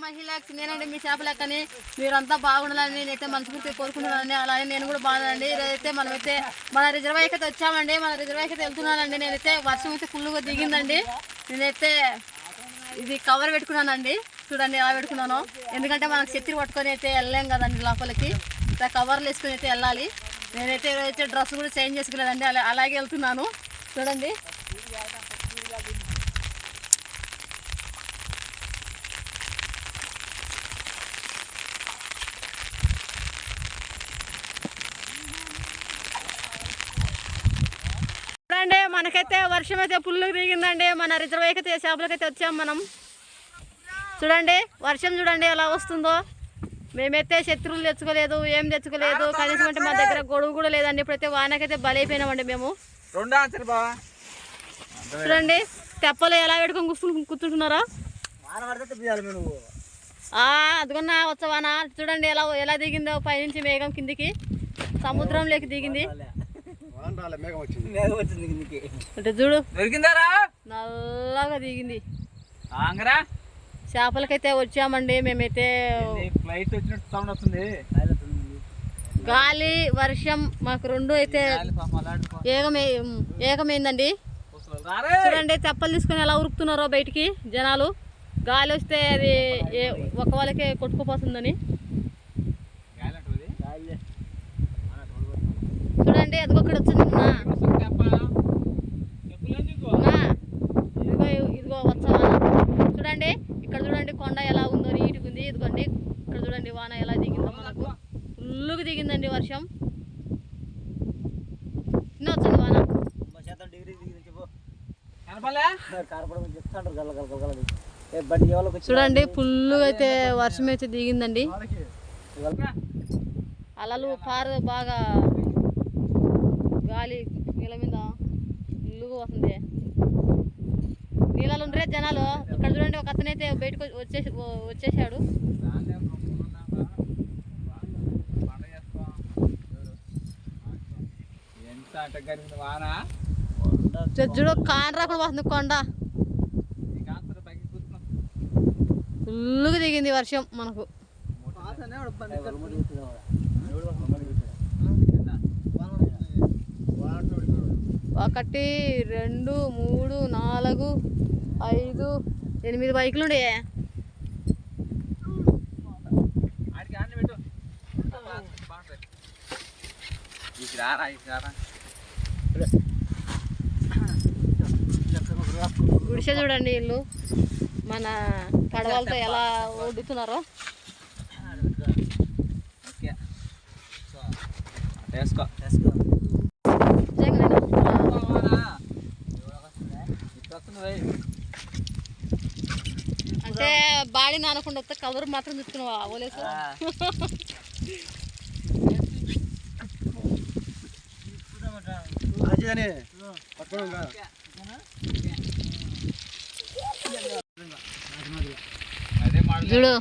మహిళకి నేనండి మీ చేపలెక్కని మీరంతా బాగుండాలని నేనైతే మనస్ఫూర్తిగా కోరుకుంటున్నానండి. అలాగే నేను కూడా బాగుండాలండి. ఈరోజైతే మనమైతే మన రిజర్వాయర్కి అయితే వచ్చామండి. మన రిజర్వాయర్కి అయితే వెళ్తున్నానండి. నేనైతే వర్షం అయితే ఫుల్గా దిగిందండి. నేనైతే ఇది కవర్ పెట్టుకున్నానండి. చూడండి ఎలా పెట్టుకున్నాను. ఎందుకంటే మనకు చెత్తిరి పట్టుకొని అయితే వెళ్ళలేం కదండి లోపలికి. ఇట్లా కవర్లు వేసుకుని అయితే వెళ్ళాలి. నేనైతే ఈరోజైతే డ్రెస్ కూడా చేంజ్ చేసుకోలేదండి. అలాగే వెళ్తున్నాను. చూడండి చూడండి మనకైతే వర్షం అయితే ఫుల్గా దిగిందండి. మన రిజర్వాయర్కి అయితే చేపలకైతే వచ్చాం మనం. చూడండి వర్షం చూడండి ఎలా వస్తుందో. మేమైతే శత్రువులు తెచ్చుకోలేదు, ఏం తెచ్చుకోలేదు. కనీసం అంటే మా దగ్గర గొడుగు కూడా లేదండి. ఇప్పుడైతే వానకైతే బలైపోయినామండి మేము. చూడండి తెప్పలు ఎలా పెట్టుకొని కూర్చుంటున్నారా. అదిగొన్నా వచ్చవానా చూడండి ఎలా దిగిందో. పైనుంచి మేఘం కిందికి సముద్రంలోకి దిగింది. అంటే చూడు నల్లగా దిగింది. చేపలకైతే వచ్చామండి మేమైతే. గాలి వర్షం మాకు రెండు అయితే ఏకమైందండి. చూడండి తెప్పలు తీసుకొని ఎలా ఉరుకుతున్నారో బయటికి జనాలు. గాలి వస్తే అది ఒక వాళ్ళకే కొట్టుకుపోతుందని. చూడండి అది ఒకటి వచ్చింది. ఇదిగో వచ్చా చూడండి. ఇక్కడ చూడండి కొండ ఎలా ఉందో నీట్గా ఉంది. ఇదిగోండి ఇక్కడ చూడండి వాన ఎలా దిగిందో. మనకు ఫుల్గా దిగిందండి వర్షం. చిన్న వచ్చింది వాన. చూడండి ఫుల్గా అయితే వర్షం అయితే దిగిందండి. అలలు పారు బాగా గాలి నీళ్ళ మీద ఫుల్గా వస్తుంది. నీళ్ళలో ఉండే జనాలు. ఇక్కడ చూడండి ఒక అతనైతే బయటకు వచ్చేసాడు. చూడు కానరా కూడా వస్తుంది కొండ. ఫుల్గా దిగింది వర్షం మనకు. ఒకటి 2 3 4 5 8 బైకులు ఉండే. గుడిసె చూడండి ఇల్లు మన పడవలతో ఎలా వండుతున్నారో. అంటే బాడీ నానకుండా వస్తే కవర్ మాత్రం చూస్తున్నావా ఓలేసు. చూడు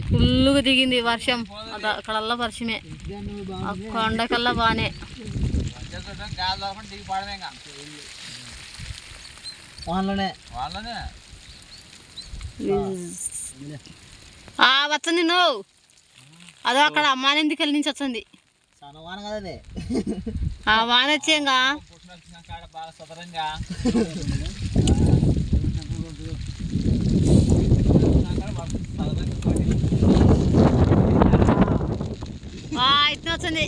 ఫుల్గా దిగింది వర్షం. అక్కడల్లా వర్షమే, ఆ కొండకల్లా బానే. వచ్చింది నువ్వు అదో అక్కడ అమ్మానిందికెళ్ళి నుంచి వచ్చింది ఆ వాన వచ్చేంగా. ఇట్లా వచ్చింది.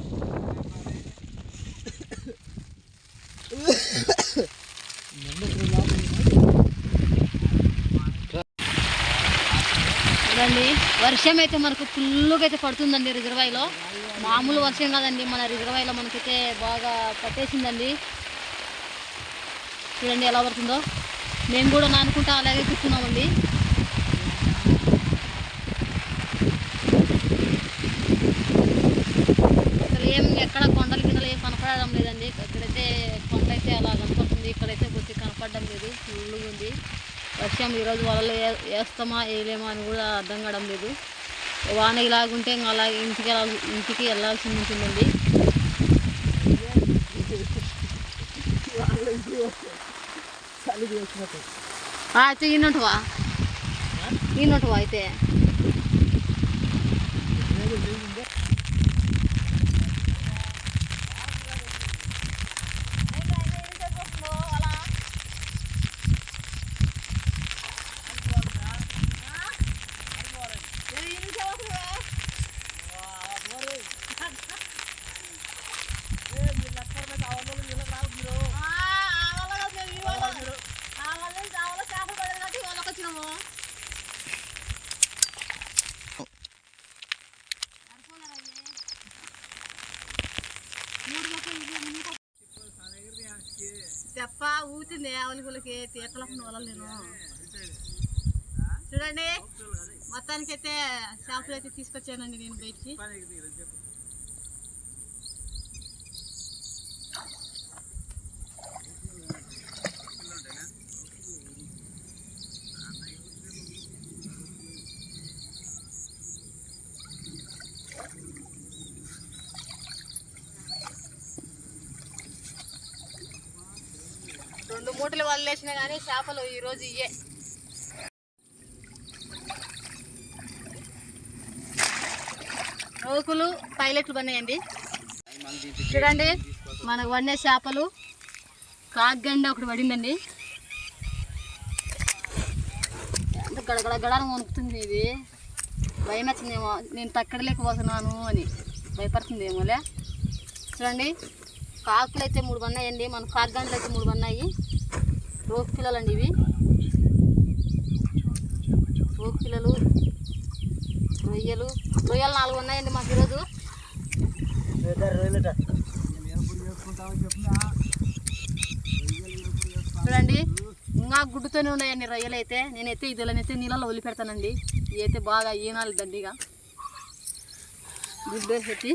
చూడండి వర్షం అయితే మనకు ఫుల్గా అయితే పడుతుందండి రిజర్వాయర్లో. మామూలు వర్షం కాదండి, మన రిజర్వాయర్లో మనకైతే బాగా పట్టేసిందండి. చూడండి ఎలా పడుతుందో. మేము కూడా నానుకుంటా అలాగే కూర్చున్నామండి. అసలు ఏం ఎక్కడ కొండల కిందలు ఏం కనపడడం లేదండి. ఇక్కడైతే కొండ అయితే అలా కనపడుతుంది, ఇక్కడైతే కొద్దిగా కనపడడం లేదు. ఫుల్గా ఉంది వర్షం. ఈరోజు వలలు వేస్తామా వేయలేమా అని కూడా అర్థం కావడం లేదు. వాన ఇలాగుంటే ఇంకా అలా ఇంటికి వెళ్ళాల్సి ఉంటుందండి. తిన్నట్టువా ఈనోటు అయితే తెప్ప ఊచింది ఆవులకి తీతలకు వదలను చూడండి. మొత్తానికి అయితే చేపలు అయితే తీసుకొచ్చానండి నేను బయటికి. రెండు మూటలు వదిలేసినా కానీ చేపలు ఈరోజు ఇయ్యే. రోకులు పైలట్లు పన్నాయండి చూడండి. మనకు వండే చేపలు కాగండి ఒకటి పడిందండి. ఎంత గడగడ గడని వణుకుతుంది. ఇది భయం వచ్చిందేమో, నేను తక్కడలేకపోతున్నాను అని భయపడుతుందేమోలే. చూడండి కాకులు అయితే 3 పన్నాయండి. మన కాగండ్లు అయితే 3 పన్నాయి. రోకు పిల్లలు అండి ఇవి. రోకు పిల్లలు రొయ్యలు 4 ఉన్నాయండి మాకు ఈరోజు. చూడండి ఇంకా గుడ్డుతోనే ఉన్నాయండి రొయ్యలు అయితే. నేనైతే ఇదిలనైతే నీళ్ళలో వదిలిపెడతానండి. ఇవి అయితే బాగా ఈనాలి దండిగా గుడ్డు వేసి.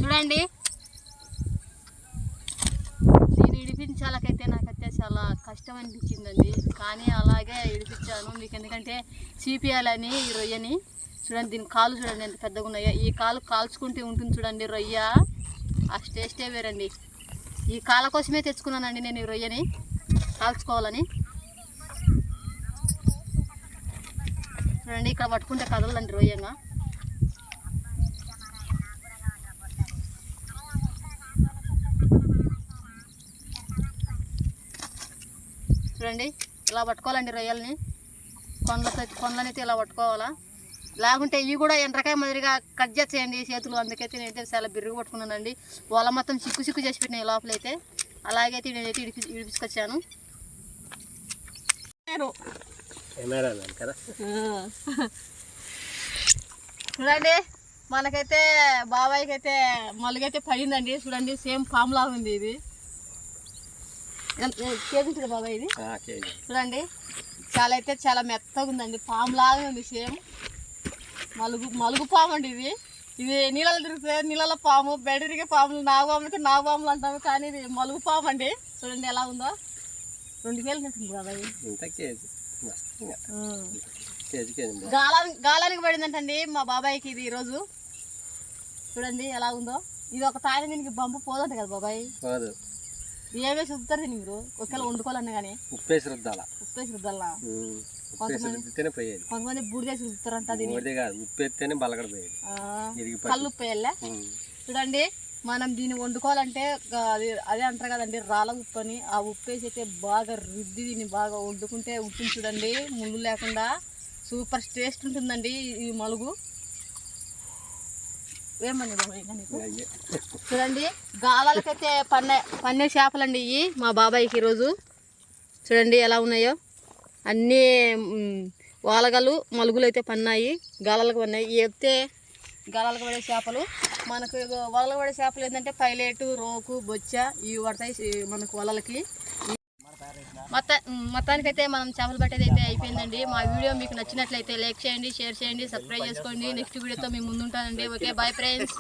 చూడండి దీన్ని ఇడిపించాలకైతే నాకైతే చాలా కష్టం అనిపించిందండి. కానీ అలాగే ఇడిపించాను మీకు. ఎందుకంటే చీపియాలని ఈ రొయ్యని చూడండి. దీని కాలు చూడండి ఎంత పెద్దగా ఉన్నాయో. ఈ కాలు కాల్చుకుంటే ఉంటుంది చూడండి రొయ్య. ఆ టేస్టే వేరండి. ఈ కాళ్ళ కోసమే తెచ్చుకున్నానండి నేను ఈ రొయ్యని కాల్చుకోవాలని. చూడండి ఇక్కడ పట్టుకుంటే కదలండి రొయ్యంగా. చూడండి ఇలా పట్టుకోవాలండి రొయ్యల్ని. కొండలనైతే ఇలా పట్టుకోవాలా. లేకుంటే ఇవి కూడా ఎండ్రకాయ మాదిరిగా కట్ చేసేయండి చేతులు. అందుకైతే నేనైతే చాలా బిర్రుగా పట్టుకున్నానండి. వాళ్ళ మొత్తం చిక్కు చేసి పెట్టినాయి లోపలైతే. అలాగైతే నేనైతే ఇడిపించుకొచ్చాను. చూడండి మనకైతే బాబాయ్కి అయితే మలుగైతే పడిందండి. చూడండి సేమ్ పాము లాగా ఉంది ఇది. కేజీ బాబాయ్ ఇది చూడండి. చాలా మెత్తగా ఉందండి. పాము లాగా ఉంది సేమ్. మలుగు పాము అండి ఇది. ఇది నీళ్ళలో తిరిగితే నీళ్ళలో పాము, బెడిరిగే పాములు నాగపాము అయితే నాగపాములు అంటాము. కానీ ఇది మలుగు పాము అండి. చూడండి ఎలా ఉందో. 2 కేజీలు తింటుంది బాబాయ్. గాలానికి పడిందంటండి మా బాబాయ్కి ఇది ఈరోజు. చూడండి ఎలా ఉందో. ఇది ఒక తాయి దీనికి బంపు పోదంట కదా బాబాయ్. ఏమేసి రుద్దుతారు దీన్ని మీరు ఒకవేళ వండుకోవాలన్నా కానీ? ఉప్పేసి రుద్దాలా. కొంతమంది బూడిదేసి రుద్దుతారంట. కళ్ళు ఉప్పు వేయాలా. చూడండి మనం దీన్ని వండుకోవాలంటే అదే అంటారు కదండి రాళ్ళ ఉప్పు అని. ఆ ఉప్పు వేసి అయితే బాగా రుద్ది దీన్ని బాగా వండుకుంటే ఉంటుంది చూడండి. ముళ్ళు లేకుండా సూపర్ టేస్ట్ ఉంటుందండి ఈ మలుగు. ఏమని చూడండి గాలాలకైతే పన్నే చేపలండి ఇవి మా బాబాయ్కి ఈరోజు. చూడండి ఎలా ఉన్నాయో. అన్నీ వాలగలు మలుగులు అయితే పన్నాయి. గాలాలకు పన్నాయి. అయితే గాలాలకు పడే చేపలు మనకు వలలకు పడే చేపలు ఏంటంటే పైలేటు, రోకు, బొచ్చ ఇవి పడతాయి మనకు వలలకి. మొత్తానికైతే మనం చేపలు పట్టేది అయితే అయిపోయిందండి. మా వీడియో మీకు నచ్చినట్లయితే లైక్ చేయండి, షేర్ చేయండి, సబ్స్క్రైబ్ చేసుకోండి. నెక్స్ట్ వీడియోతో మేము ముందుంటానండి. Okay bye friends.